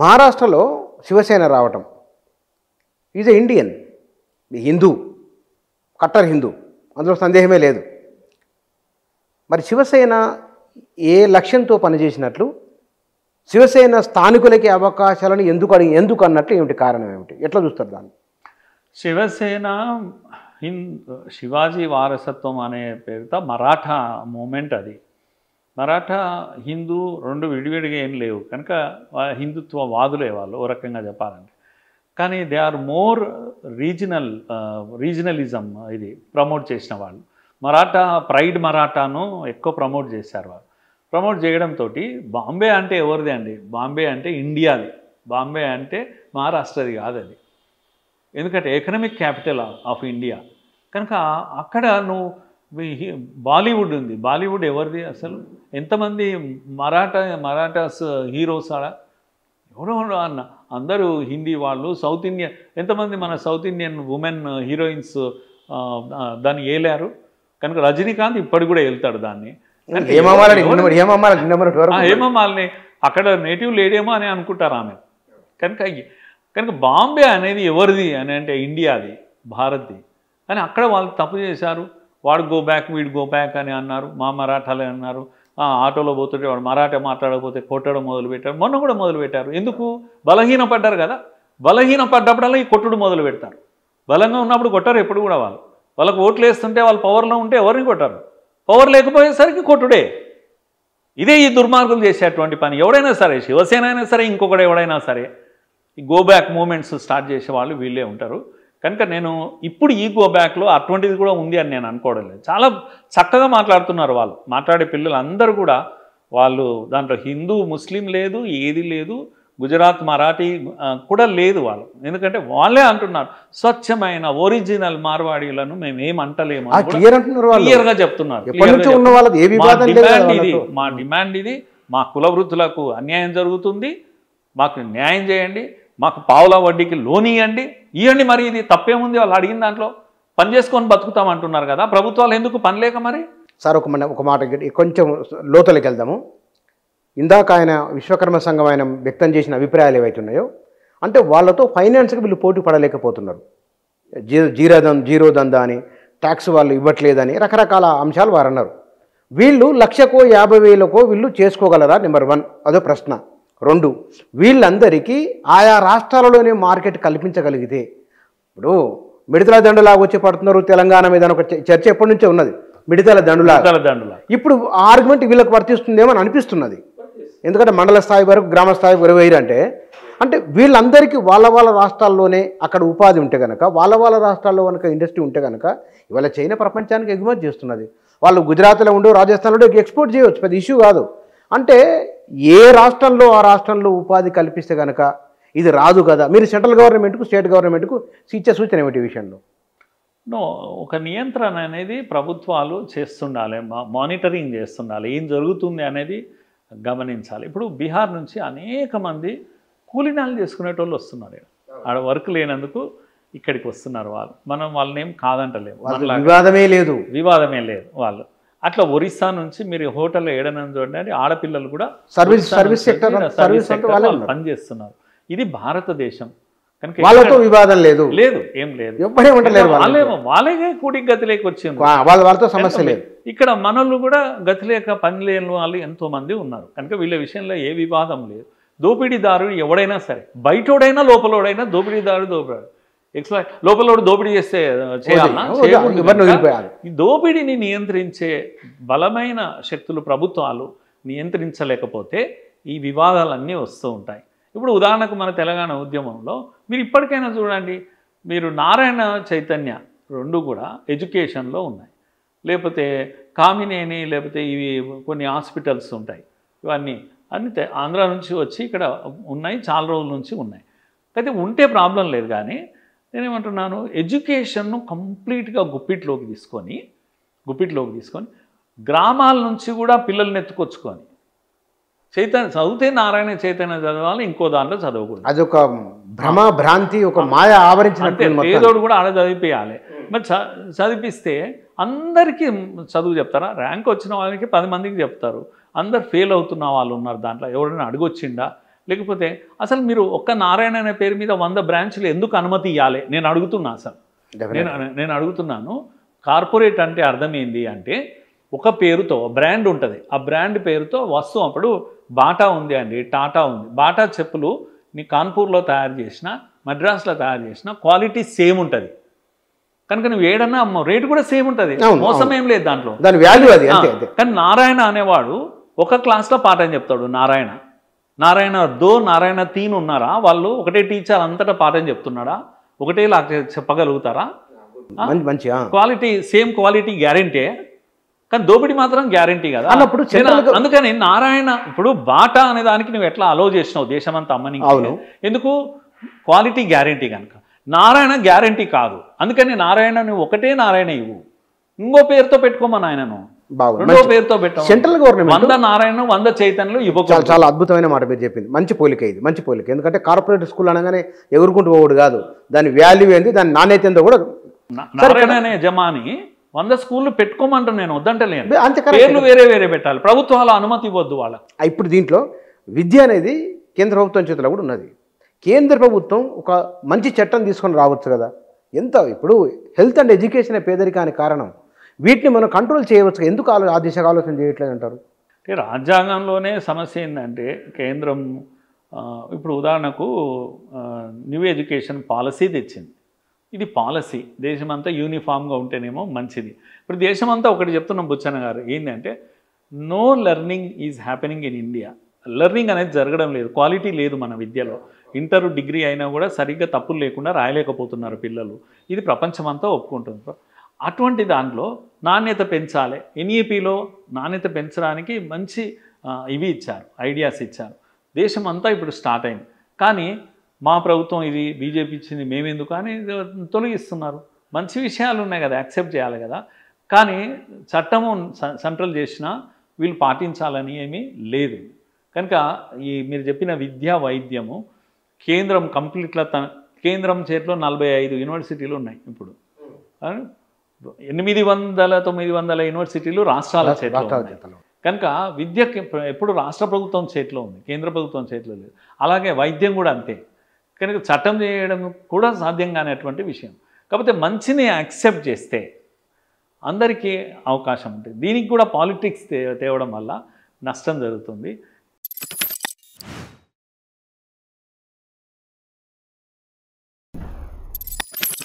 మహారాష్ట్రలో శివసేన రావటం is a Indian, Hindu, cutter Hindu, అందులో సందేహమే లేదు. మరి శివసేన ఏ లక్ష్యంతో పనిచేసినట్లు, శివసేన స్థానికులకి అవకాశాలను ఎందుకు అన్నట్లు ఏమిటి కారణం ఏమిటి, ఎట్లా చూస్తారు దాన్ని? శివసేన శివాజీ వారసత్వం అనే పేరుతో మరాఠా మూమెంట్ అది. మరాఠా హిందూ రెండు విడివిడిగా ఏం లేవు కనుక హిందుత్వ వాదులే వాళ్ళు ఓ రకంగా చెప్పాలంటే. కానీ దే ఆర్ మోర్ రీజనలిజం ఇది ప్రమోట్ చేసిన వాళ్ళు. మరాఠా ప్రైడ్ మరాఠాను ఎక్కువ ప్రమోట్ చేశారు వాళ్ళు. ప్రమోట్ చేయడంతో బాంబే అంటే ఎవరిది అండి? బాంబే అంటే ఇండియాది. బాంబే అంటే మహారాష్ట్రది కాదు అది. ఎందుకంటే ఎకనామిక్ క్యాపిటల్ ఆఫ్ ఇండియా కనుక అక్కడ నువ్వు బాలీవుడ్ ఉంది. బాలీవుడ్ ఎవరిది అసలు? ఎంతమంది మరాఠాస్ హీరోస్ ఆడ ఎవరో అన్న అందరూ హిందీ వాళ్ళు. సౌత్ ఇండియన్ ఎంతమంది మన సౌత్ ఇండియన్ ఉమెన్ హీరోయిన్స్ దాన్ని ఏలారు కనుక రజనీకాంత్ ఇప్పటికి కూడా వెళ్తాడు దాన్ని. హేమమాలిని అక్కడ నేటివ్ లేడేమో అని అనుకుంటారు ఆమె. కనుక బాంబే అనేది ఎవరిది అని అంటే ఇండియాది, భారత్ది. కానీ అక్కడ వాళ్ళు తప్పు చేశారు. వాడు గో బ్యాక్, వీడు గో బ్యాక్ అని అన్నారు. మా మరాఠాలే అన్నారు. ఆటోలో పోతుంటే వాడు మరాఠా మాట్లాడకపోతే కొట్టడం మొదలుపెట్టారు. మొన్న కూడా మొదలుపెట్టారు. ఎందుకు? బలహీన పడ్డారు కదా. బలహీన పడ్డప్పుడల్లా ఈ కొట్టుడు మొదలు పెడతారు. బలంగా ఉన్నప్పుడు కొట్టారు ఎప్పుడు కూడా. వాళ్ళకు ఓట్లు వేస్తుంటే వాళ్ళు పవర్లో ఉంటే ఎవరిని కొట్టారు. పవర్ లేకపోయేసరికి కొట్టుడే. ఇదే ఈ దుర్మార్గులు చేసేటువంటి పని. ఎవడైనా సరే, శివసేన అయినా సరే, ఇంకొకటి ఎవడైనా సరే, ఈ గో బ్యాక్ మూమెంట్స్ స్టార్ట్ చేసే వాళ్ళు వీళ్ళే ఉంటారు. కనుక నేను ఇప్పుడు ఈ గో బ్యాక్లో అటువంటిది కూడా ఉంది అని నేను అనుకోవడం లేదు. చాలా చక్కగా మాట్లాడుతున్నారు వాళ్ళు. మాట్లాడే పిల్లలు అందరూ కూడా వాళ్ళు దాంట్లో హిందూ ముస్లిం లేదు, ఏది లేదు, గుజరాత్ మరాఠీ కూడా లేదు వాళ్ళు. ఎందుకంటే వాళ్ళే అంటున్నారు స్వచ్ఛమైన ఒరిజినల్ మార్వాడీలను మేము ఏమంటలేము క్లియర్గా చెప్తున్నారు. మా డిమాండ్ ఇది, మా కుల వృద్ధులకు అన్యాయం జరుగుతుంది, మాకు న్యాయం చేయండి, మాకు పావుల వడ్డీకి లోన్ ఇవ్వండి. మరి ఇది తప్పేముంది? వాళ్ళు అడిగిన దాంట్లో పని చేసుకొని బతుకుతామంటున్నారు కదా. ప్రభుత్వాలు ఎందుకు పని లేక మరి? సార్ ఒక మాట కొంచెం లోతులకు వెళ్దాము. ఇందాక ఆయన విశ్వకర్మ సంఘం ఆయన వ్యక్తం చేసిన అభిప్రాయాలు ఏవైతే ఉన్నాయో, అంటే వాళ్ళతో ఫైనాన్స్కి వీళ్ళు పోటీ పడలేకపోతున్నారు. జీరో దందా అని, ట్యాక్స్ వాళ్ళు ఇవ్వట్లేదని రకరకాల అంశాలు వారు అన్నారు. వీళ్ళు 1,00,000కో 50,000కో వీళ్ళు చేసుకోగలరా? నెంబర్ 1 అదో ప్రశ్న. 2, వీళ్ళందరికీ ఆయా రాష్ట్రాలలోనే మార్కెట్ కల్పించగలిగితే, ఇప్పుడు మిడతల దండులాగా వచ్చి పడుతున్నారు తెలంగాణ మీద ఒక చర్చ ఎప్పటి నుంచో ఉన్నది. మిడతల దండులాగా ఇప్పుడు ఆర్గ్యుమెంట్ వీళ్ళకి వర్తిస్తుందేమో అని అనిపిస్తున్నది. ఎందుకంటే మండల స్థాయి వరకు, గ్రామ స్థాయి వరకు వేయరంటే, అంటే వీళ్ళందరికీ వాళ్ళ రాష్ట్రాల్లోనే అక్కడ ఉపాధి ఉంటే కనుక, వాళ్ళ రాష్ట్రాల్లో కనుక ఇండస్ట్రీ ఉంటే కనుక, ఇవాళ చైనా ప్రపంచానికి ఎగుమతి చేస్తున్నది. వాళ్ళు గుజరాత్లో ఉండే, రాజస్థాన్లో ఎక్స్పోర్ట్ చేయవచ్చు, పెద్ద ఇష్యూ కాదు. అంటే ఏ రాష్ట్రంలో ఆ రాష్ట్రంలో ఉపాధి కల్పిస్తే కనుక ఇది రాదు కదా. మీరు సెంట్రల్ గవర్నమెంట్కు, స్టేట్ గవర్నమెంట్కు ఇచ్చే సూచన ఏమిటి ఈ విషయంలో? ఒక నియంత్రణ అనేది ప్రభుత్వాలు చేస్తుండాలి, మానిటరింగ్ చేస్తుండాలి, ఏం జరుగుతుంది అనేది గమనించాలి. ఇప్పుడు బీహార్ నుంచి అనేక మంది కూలీనాలు చేసుకునేటోళ్ళు వస్తున్నారు. ఆడ వర్క్ లేనందుకు ఇక్కడికి వస్తున్నారు వాళ్ళు. మనం వాళ్ళని ఏం కాదంటలేము, వివాదమే లేదు వాళ్ళు. అట్లా ఒరిస్సా నుంచి మీరు హోటల్లో ఏడనని చూడండి, ఆడపిల్లలు కూడా సర్వీస్ సెక్టర్ పనిచేస్తున్నారు. ఇది భారతదేశం కనుక వాళ్ళతో వివాదం లేదు, ఏం లేదు. వాళ్ళే కూడికి గతి లేక వచ్చింది, వాళ్ళతో సమస్య లేదు. ఇక్కడ మనోళ్ళు కూడా గతి లేక పని లేని వాళ్ళు ఎంతో మంది ఉన్నారు. కనుక వీళ్ళ విషయంలో ఏ వివాదం లేదు. దోపిడీదారుడు ఎవడైనా సరే, బయటోడైనా లోపలోడైనా దోపిడీదారుడు లోపలోడు దోపిడీ చేస్తే చేయాలన్నా? ఈ దోపిడీని నియంత్రించే బలమైన శక్తులు ప్రభుత్వాలు నియంత్రించలేకపోతే ఈ వివాదాలన్నీ వస్తూ ఉంటాయి. ఇప్పుడు ఉదాహరణకు మన తెలంగాణ ఉద్యమంలో మీరు ఇప్పటికైనా చూడండి, మీరు నారాయణ చైతన్య రెండు కూడా ఎడ్యుకేషన్లో ఉన్నాయి, లేకపోతే కామినేని, లేకపోతే ఇవి కొన్ని హాస్పిటల్స్ ఉంటాయి, ఇవన్నీ అన్ని ఆంధ్ర నుంచి వచ్చి ఇక్కడ ఉన్నాయి, చాలా రోజుల నుంచి ఉన్నాయి. అయితే ఉంటే ప్రాబ్లం లేదు. కానీ నేనేమంటున్నాను, ఎడ్యుకేషన్ను కంప్లీట్గా గుప్పిట్లోకి తీసుకొని గ్రామాల నుంచి కూడా పిల్లల్ని ఎత్తుకొచ్చుకొని చదివితే నారాయణ చైతన్య చదవాలి, ఇంకో దాంట్లో చదవకూడదు. అదొక భ్రమ, భ్రాంతి, ఒక మాయ ఆవరించినట్టు. పేదోడు కూడా ఆడ చదివిపియాలి. మరి చదివిస్తే అందరికీ చదువు చెప్తారా? ర్యాంక్ వచ్చిన వాళ్ళకి 10 మందికి చెప్తారు. అందరు ఫెయిల్ అవుతున్న వాళ్ళు ఉన్నారు. దాంట్లో ఎవరైనా అడుగొచ్చిండా? లేకపోతే అసలు మీరు ఒక్క నారాయణ అనే పేరు మీద 100 బ్రాంచ్లు ఎందుకు అనుమతి ఇవ్వాలి నేను అడుగుతున్నా అసలు. నేను అడుగుతున్నాను, కార్పొరేట్ అంటే అర్థం ఏంది అంటే ఒక పేరుతో బ్రాండ్ ఉంటుంది, ఆ బ్రాండ్ పేరుతో వస్తువు. అప్పుడు బాటా ఉంది అండి, టాటా ఉంది. బాటా చెప్పులు నీ కాన్పూర్లో తయారు చేసిన, మద్రాసులో తయారు చేసిన క్వాలిటీ సేమ్ ఉంటుంది కనుక నువ్వు ఏడన్నా అమ్మ రేటు కూడా సేమ్ ఉంటుంది, మోసం ఏం లేదు దాంట్లో, దాని వాల్యూ అది. కానీ నారాయణ అనేవాడు ఒక క్లాస్లో పాఠం చెప్తాడు. నారాయణ నారాయణ తీన్ ఉన్నారా వాళ్ళు, ఒకటే టీచర్ అంతటా పాఠం చెప్తున్నాడా, ఒకటే ఇలా చెప్పగలుగుతారా? మంచి క్వాలిటీ సేమ్ క్వాలిటీ గ్యారంటీ, కానీ దోపిడీ మాత్రం గ్యారంటీ కదా అన్నప్పుడు. అందుకని నారాయణ ఇప్పుడు బాటా అనే దానికి నువ్వు ఎట్లా అలో చేసినావు దేశమంతా అమ్మని, ఎందుకు? క్వాలిటీ గ్యారంటీ కనుక. నారాయణ గ్యారంటీ కాదు, అందుకని నారాయణ నువ్వు ఒకటే నారాయణ ఇవ్వు, ఇంకో పేరుతో పెట్టుకోమని ఆయనను రెండో పేరుతో పెట్టావు. సెంట్రల్ గవర్నమెంట్ 100 నారాయణ 100 చైతన్యలు ఇవ్వకూడదు. చాలా అద్భుతమైన మాట మీరు చెప్పింది, మంచి పోలిక ఇది, మంచి పోలిక. ఎందుకంటే కార్పొరేట్ స్కూల్ అనగానే ఎగురుకుంటూ పోవడు కాదు, దాని వాల్యూ ఏంది, దాని నాణ్యత ఏందో కూడా. నారాయణ అనే యజమాని 100 స్కూళ్ళు పెట్టుకోమంటాను, నేను వద్దంటలేను, పేర్లు వేరే వేరే పెట్టాలి, ప్రభుత్వాల అనుమతి ఇవ్వద్దు వాళ్ళ. ఇప్పుడు దీంట్లో విద్య అనేది కేంద్ర ప్రభుత్వం చేతిలో కూడా ఉన్నది. కేంద్ర ప్రభుత్వం ఒక మంచి చట్టం తీసుకొని రావచ్చు కదా. ఇప్పుడు హెల్త్ అండ్ ఎడ్యుకేషన్ పేదరికానికి కారణం, వీటిని మనం కంట్రోల్ చేయవచ్చు. ఎందుకు ఆ దిశగా ఆలోచన చేయట్లేదు అంటారు? అంటే రాజ్యాంగంలోనే సమస్య ఏంటంటే కేంద్రం ఇప్పుడు ఉదాహరణకు న్యూ ఎడ్యుకేషన్ పాలసీ తెచ్చింది. ఇది పాలసీ దేశమంతా యూనిఫామ్గా ఉంటేనేమో మంచిది. ఇప్పుడు దేశమంతా ఒకటి చెప్తున్నాం బుచ్చన్న గారు, ఏంటంటే no learning is happening in India. Learning అనేది జరగడం లేదు, క్వాలిటీ లేదు మన విద్యలో. ఇంటర్ డిగ్రీ అయినా కూడా సరిగ్గా తప్పులు లేకుండా రాయలేకపోతున్నారు పిల్లలు, ఇది ప్రపంచమంతా ఒప్పుకుంటుంది. అటువంటి దాంట్లో నాణ్యత పెంచాలి, ఎన్ఈపిలో నాణ్యత పెంచడానికి మంచి ఇవి ఇచ్చారు, ఐడియాస్ ఇచ్చారు. దేశం అంతా ఇప్పుడు స్టార్ట్ అయింది, కానీ మా ప్రభుత్వం ఇది బీజేపీ ఇచ్చింది మేమెందుకు అని తొలగిస్తున్నారు. మంచి విషయాలు ఉన్నాయి కదా, యాక్సెప్ట్ చేయాలి కదా, కానీ చట్టము సెంట్రల్ చేసినా వీళ్ళు పాటించాలని ఏమీ లేదు. కనుక మీరు చెప్పిన విద్యా వైద్యము కేంద్రం కంప్లీట్గా కేంద్రం చేతిలో 45 యూనివర్సిటీలు ఉన్నాయి ఇప్పుడు. 800-900 యూనివర్సిటీలు రాష్ట్రాల చేతిలో ఉన్నాయి. కనుక విద్యకి ఎప్పుడు రాష్ట్ర ప్రభుత్వం చేతిలో ఉంది, కేంద్ర ప్రభుత్వం చేతిలో లేదు. అలాగే వైద్యం కూడా అంతే. కనుక చట్టం చేయడం కూడా సాధ్యం కానటువంటి విషయం. కాకపోతే మంచిని యాక్సెప్ట్ చేస్తే అందరికీ అవకాశం ఉంటుంది. దీనికి కూడా పాలిటిక్స్ తేవడం వల్ల నష్టం జరుగుతుంది.